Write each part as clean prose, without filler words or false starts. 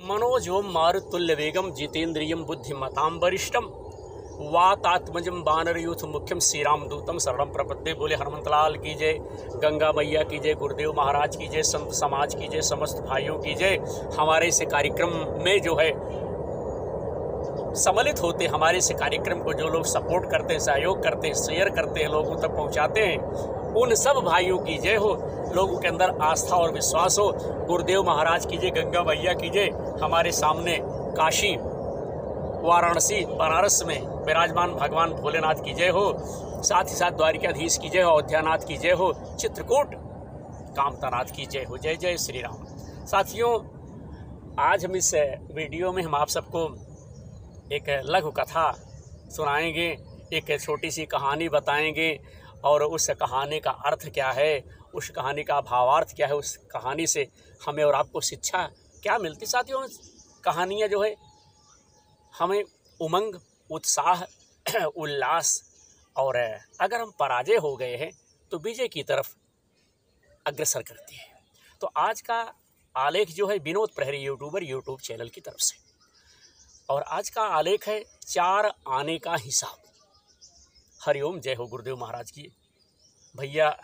मनोजोम मारुतुल्य वेगम जितेंद्रियम बुद्धिमताम वरिष्ठम वातात्मजम वानरयूथ मुख्यम श्री राम दूतम शरणम प्रपद्ये। बोले हनुमंतलाल की जय, गंगा मैया की जय, गुरुदेव महाराज की जय, संत समाज की जय, समस्त भाइयों की जय। हमारे इस कार्यक्रम में जो है सम्मिलित होते, हमारे इस कार्यक्रम को जो लोग सपोर्ट करते हैं, सहयोग करते हैं, शेयर करते हैं, लोगों तक पहुंचाते हैं, उन सब भाइयों की जय हो। लोगों के अंदर आस्था और विश्वास हो। गुरुदेव महाराज की जय, गंगा मैया की जय। हमारे सामने काशी, वाराणसी, बनारस में विराजमान भगवान भोलेनाथ की जय हो। साथ ही साथ द्वारिकाधीश की जय हो, अयोध्यानाथ की जय हो, चित्रकूट कामतानाथ की जय हो। जय जय श्री राम। साथियों, आज हम इस वीडियो में हम आप सबको एक लघु कथा सुनाएंगे, एक छोटी सी कहानी बताएंगे और उस कहानी का अर्थ क्या है, उस कहानी का भावार्थ क्या है, उस कहानी से हमें और आपको शिक्षा क्या मिलती। साथियों, कहानियाँ जो है हमें उमंग, उत्साह, उल्लास और अगर हम पराजय हो गए हैं तो विजय की तरफ अग्रसर करती है। तो आज का आलेख जो है विनोद प्रहरी यूट्यूबर यूट्यूब चैनल की तरफ से, और आज का आलेख है 4 आने का हिसाब। हरिओम, जय हो गुरुदेव महाराज की। भैया,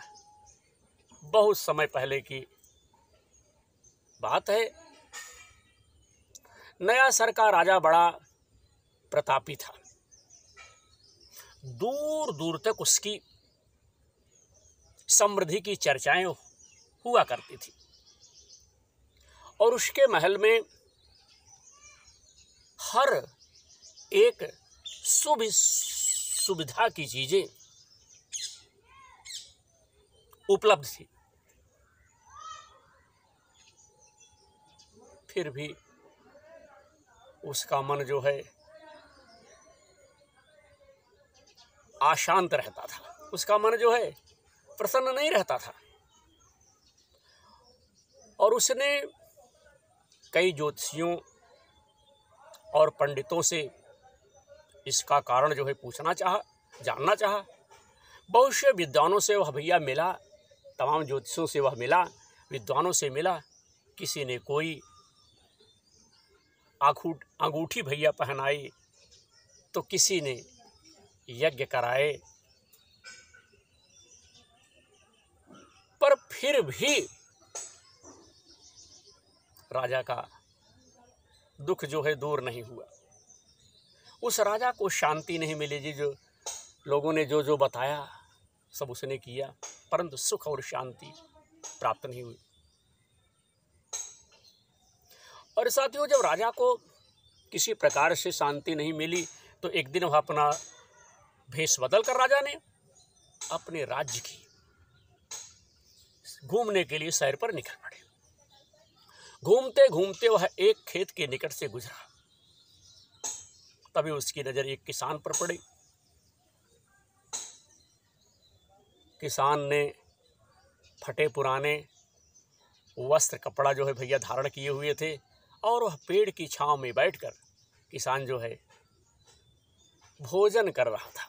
बहुत समय पहले की बात है। नया सर का राजा बड़ा प्रतापी था। दूर दूर तक उसकी समृद्धि की चर्चाएं हुआ करती थी और उसके महल में हर एक सुविधा की चीजें उपलब्ध थी। फिर भी उसका मन जो है अशांत रहता था, उसका मन जो है प्रसन्न नहीं रहता था। और उसने कई ज्योतिषियों और पंडितों से इसका कारण जो है पूछना चाहा, जानना चाहा। बहुत से विद्वानों से वह भैया मिला, तमाम ज्योतिषों से वह मिला, विद्वानों से मिला। किसी ने कोई अंगूठी भैया पहनाई, तो किसी ने यज्ञ कराए, पर फिर भी राजा का दुख जो है दूर नहीं हुआ। उस राजा को शांति नहीं मिली जी। जो लोगों ने जो जो बताया सब उसने किया, परंतु सुख और शांति प्राप्त नहीं हुई। और साथियों, जब राजा को किसी प्रकार से शांति नहीं मिली तो एक दिन वह अपना भेष बदल कर राजा ने अपने राज्य की घूमने के लिए सैर पर निकल पड़े। घूमते घूमते वह एक खेत के निकट से गुजरा। तभी उसकी नजर एक किसान पर पड़ी। किसान ने फटे पुराने वस्त्र, कपड़ा जो है भैया धारण किए हुए थे, और वह पेड़ की छांव में बैठकर किसान जो है भोजन कर रहा था।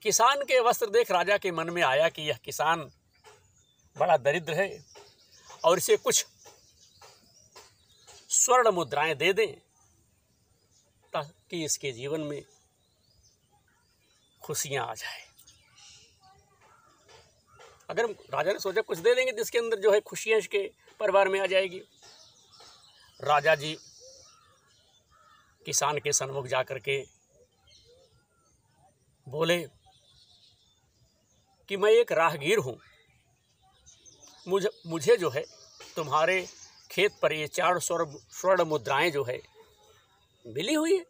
किसान के वस्त्र देख राजा के मन में आया कि यह किसान बड़ा दरिद्र है और इसे कुछ स्वर्ण मुद्राएं दे दें ताकि इसके जीवन में खुशियां आ जाए। अगर राजा ने सोचा कुछ दे देंगे तो इसके अंदर जो है खुशियां इसके परिवार में आ जाएगी। राजा जी किसान के सन्मुख जाकर के बोले कि मैं एक राहगीर हूँ, मुझे जो है तुम्हारे खेत पर ये 4 स्वर्ण मुद्राएं जो है मिली हुई है।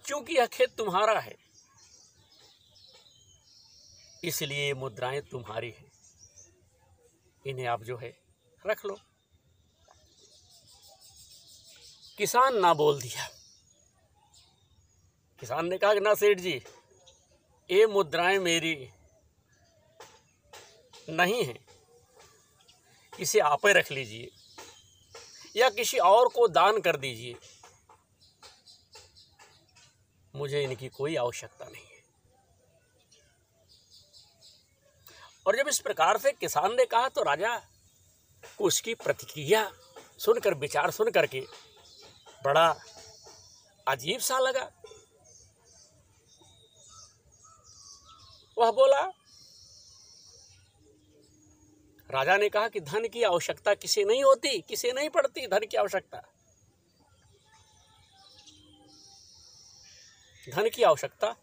क्योंकि यह खेत तुम्हारा है, इसलिए ये मुद्राएं तुम्हारी हैं, इन्हें आप जो है रख लो। किसान ना बोल दिया। किसान ने कहा कि ना सेठ जी, ये मुद्राएं मेरी नहीं हैं, इसे आप ही रख लीजिए या किसी और को दान कर दीजिए, मुझे इनकी कोई आवश्यकता नहीं है। और जब इस प्रकार से किसान ने कहा तो राजा उसकी प्रतिक्रिया सुनकर, विचार सुन करके बड़ा अजीब सा लगा। वह बोला, राजा ने कहा कि धन की आवश्यकता किसे नहीं होती, किसे नहीं पड़ती धन की आवश्यकता। धन की आवश्यकता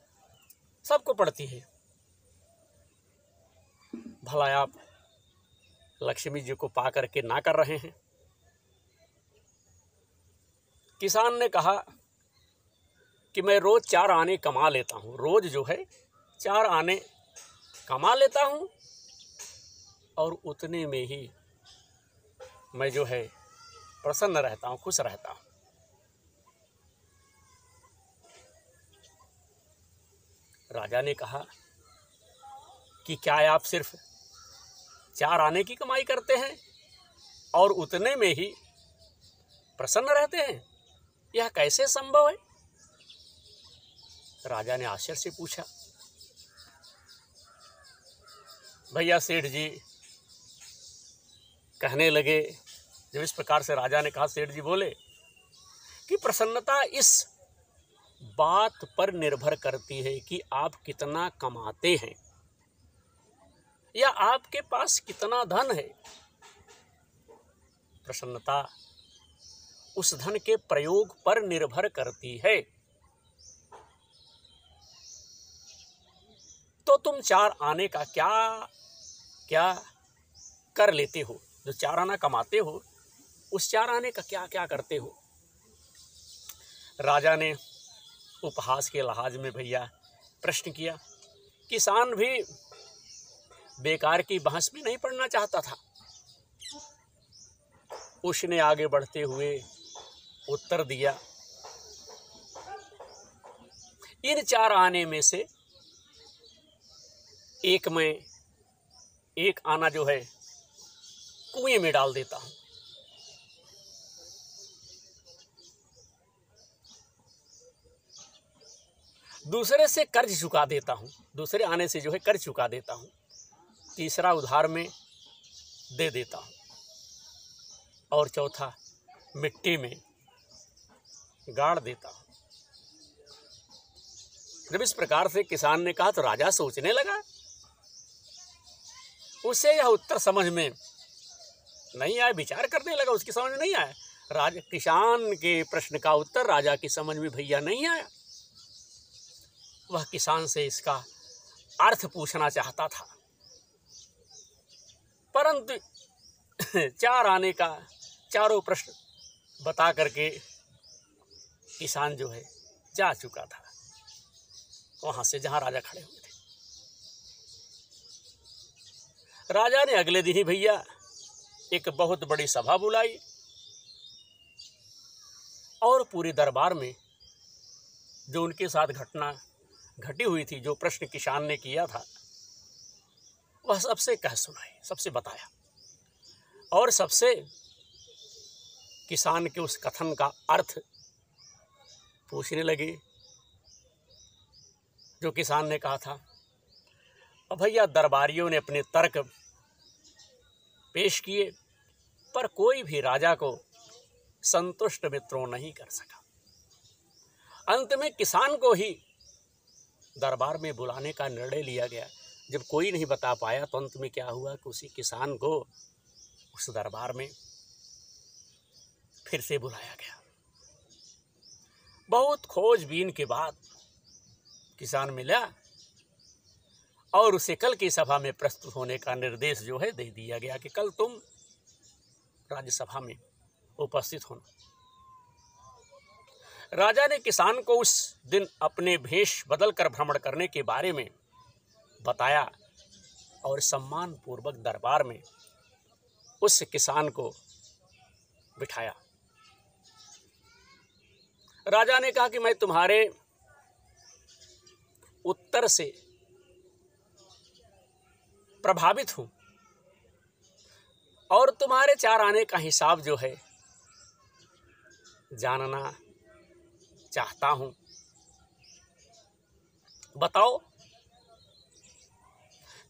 सबको पड़ती है। भला आप लक्ष्मी जी को पा करके ना कर रहे हैं। किसान ने कहा कि मैं रोज 4 आने कमा लेता हूं, रोज जो है 4 आने कमा लेता हूं और उतने में ही मैं जो है प्रसन्न रहता हूं, खुश रहता हूं। राजा ने कहा कि क्या आप सिर्फ 4 आने की कमाई करते हैं और उतने में ही प्रसन्न रहते हैं? यह कैसे संभव है? राजा ने आश्चर्य से पूछा। भैया सेठ जी कहने लगे, जब इस प्रकार से राजा ने कहा, सेठ जी बोले कि प्रसन्नता इस बात पर निर्भर करती है कि आप कितना कमाते हैं या आपके पास कितना धन है। प्रसन्नता उस धन के प्रयोग पर निर्भर करती है। तो तुम 4 आने का क्या क्या कर लेते हो? जो 4 आना कमाते हो, उस 4 आने का क्या क्या करते हो? राजा ने उपहास के लहाज में भैया प्रश्न किया। किसान भी बेकार की बहस में नहीं पड़ना चाहता था। उसने आगे बढ़ते हुए उत्तर दिया, इन 4 आने में से एक आना जो है कुएं में डाल देता हूं, दूसरे से कर्ज चुका देता हूं, दूसरे आने से जो है कर्ज चुका देता हूं, तीसरा उधार में दे देता हूं और चौथा मिट्टी में गाड़ देता हूं। जब इस प्रकार से किसान ने कहा तो राजा सोचने लगा। उसे यह उत्तर समझ में नहीं आया, विचार करने लगा, उसकी समझ में नहीं आया। किसान के प्रश्न का उत्तर राजा की समझ में भैया नहीं आया। वह किसान से इसका अर्थ पूछना चाहता था, परंतु 4 आने का चारों प्रश्न बता करके किसान जो है जा चुका था वहां से, जहां राजा खड़े हुए थे। राजा ने अगले दिन ही भैया एक बहुत बड़ी सभा बुलाई और पूरे दरबार में जो उनके साथ घटना घटी हुई थी, जो प्रश्न किसान ने किया था, वह सबसे कह सुनाई, सबसे बताया और सबसे किसान के उस कथन का अर्थ पूछने लगे। जो किसान ने कहा था, अब भैया दरबारियों ने अपने तर्क पेश किए पर कोई भी राजा को संतुष्ट मित्रों नहीं कर सका। अंत में किसान को ही दरबार में बुलाने का निर्णय लिया गया। जब कोई नहीं बता पाया तो अंत में क्या हुआ कि उसी किसान को उस दरबार में फिर से बुलाया गया। बहुत खोजबीन के बाद किसान मिला और उसे कल की सभा में प्रस्तुत होने का निर्देश जो है दे दिया गया कि कल तुम राज्यसभा में उपस्थित होना। राजा ने किसान को उस दिन अपने भेष बदलकर भ्रमण करने के बारे में बताया और सम्मान पूर्वक दरबार में उस किसान को बिठाया। राजा ने कहा कि मैं तुम्हारे उत्तर से प्रभावित हूं और तुम्हारे 4 आने का हिसाब जो है जानना चाहता हूं। बताओ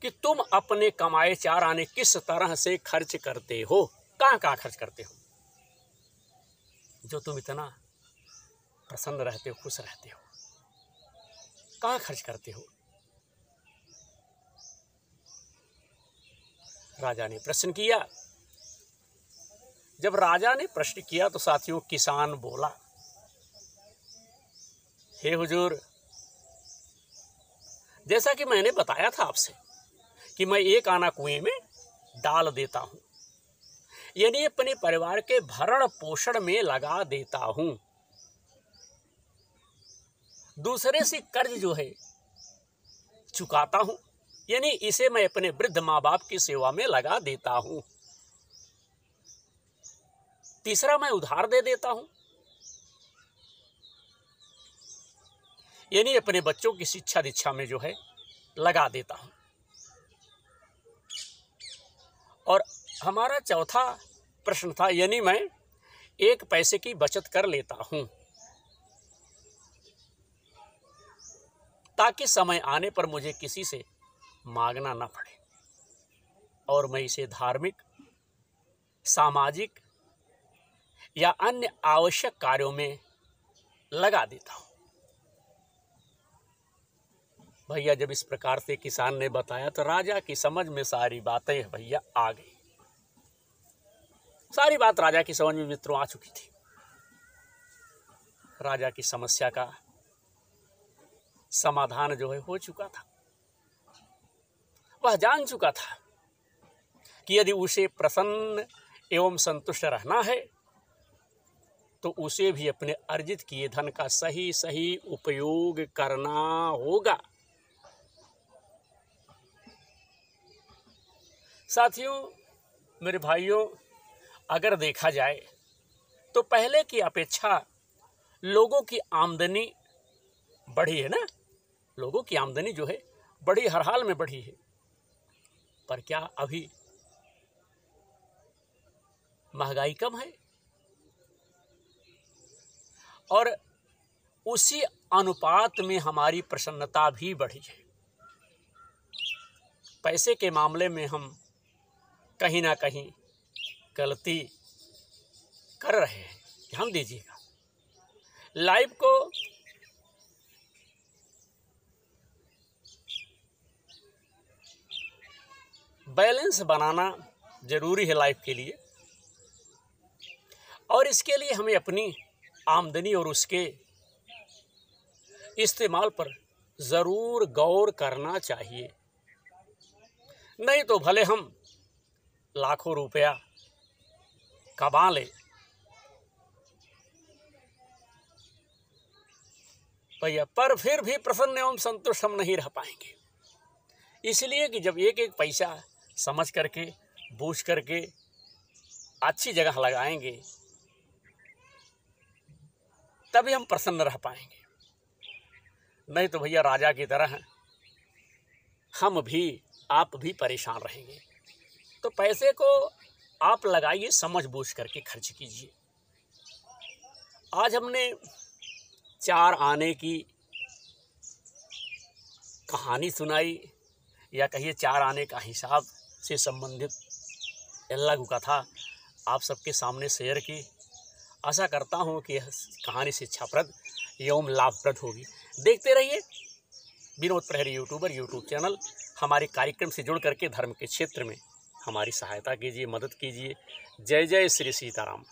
कि तुम अपने कमाए 4 आने किस तरह से खर्च करते हो। कहाँ कहाँ खर्च करते हो जो तुम इतना प्रसन्न रहते हो, खुश रहते हो? कहाँ खर्च करते हो? राजा ने प्रश्न किया। जब राजा ने प्रश्न किया तो साथियों किसान बोला, हे हुजूर, जैसा कि मैंने बताया था आपसे कि मैं एक आना कुएं में डाल देता हूं, यानी अपने परिवार के भरण पोषण में लगा देता हूं। दूसरे से कर्ज जो है चुकाता हूं, यानी इसे मैं अपने वृद्ध माँ बाप की सेवा में लगा देता हूं। तीसरा, मैं उधार दे देता हूं, यानी अपने बच्चों की शिक्षा दीक्षा में जो है लगा देता हूं। और हमारा चौथा प्रश्न था, यानी मैं 1 पैसे की बचत कर लेता हूं ताकि समय आने पर मुझे किसी से मांगना ना पड़े, और मैं इसे धार्मिक, सामाजिक या अन्य आवश्यक कार्यों में लगा देता हूं। भैया जब इस प्रकार से किसान ने बताया तो राजा की समझ में सारी बातें भैया आ गई। सारी बात राजा की समझ में मित्रों आ चुकी थी। राजा की समस्या का समाधान जो है हो चुका था। वह जान चुका था कि यदि उसे प्रसन्न एवं संतुष्ट रहना है तो उसे भी अपने अर्जित किए धन का सही सही उपयोग करना होगा। साथियों, मेरे भाइयों, अगर देखा जाए तो पहले की अपेक्षा लोगों की आमदनी बढ़ी है ना। लोगों की आमदनी जो है बड़ी, हर हाल में बढ़ी है। पर क्या अभी महंगाई कम है? और उसी अनुपात में हमारी प्रसन्नता भी बढ़ी है। पैसे के मामले में हम कहीं ना कहीं गलती कर रहे हैं, ध्यान दीजिएगा। लाइफ को बैलेंस बनाना जरूरी है लाइफ के लिए, और इसके लिए हमें अपनी आमदनी और उसके इस्तेमाल पर जरूर गौर करना चाहिए। नहीं तो भले हम लाखों रुपया कमा ले, भैया, पर फिर भी प्रसन्न एवं संतुष्ट हम नहीं रह पाएंगे। इसलिए कि जब एक एक पैसा समझ करके, बूझ करके अच्छी जगह लगाएंगे तभी हम प्रसन्न रह पाएंगे। नहीं तो भैया राजा की तरह हम भी, आप भी परेशान रहेंगे। तो पैसे को आप लगाइए, समझ बूझ करके खर्च कीजिए। आज हमने 4 आने की कहानी सुनाई, या कहिए 4 आने का हिसाब से संबंधित लघु कथा आप सबके सामने शेयर की। आशा करता हूँ कि यह कहानी शिक्षाप्रद एवं लाभप्रद होगी। देखते रहिए विनोद प्रहरी यूट्यूब चैनल। हमारे कार्यक्रम से जुड़ करके धर्म के क्षेत्र में हमारी सहायता कीजिए, मदद कीजिए। जय जय श्री सीताराम।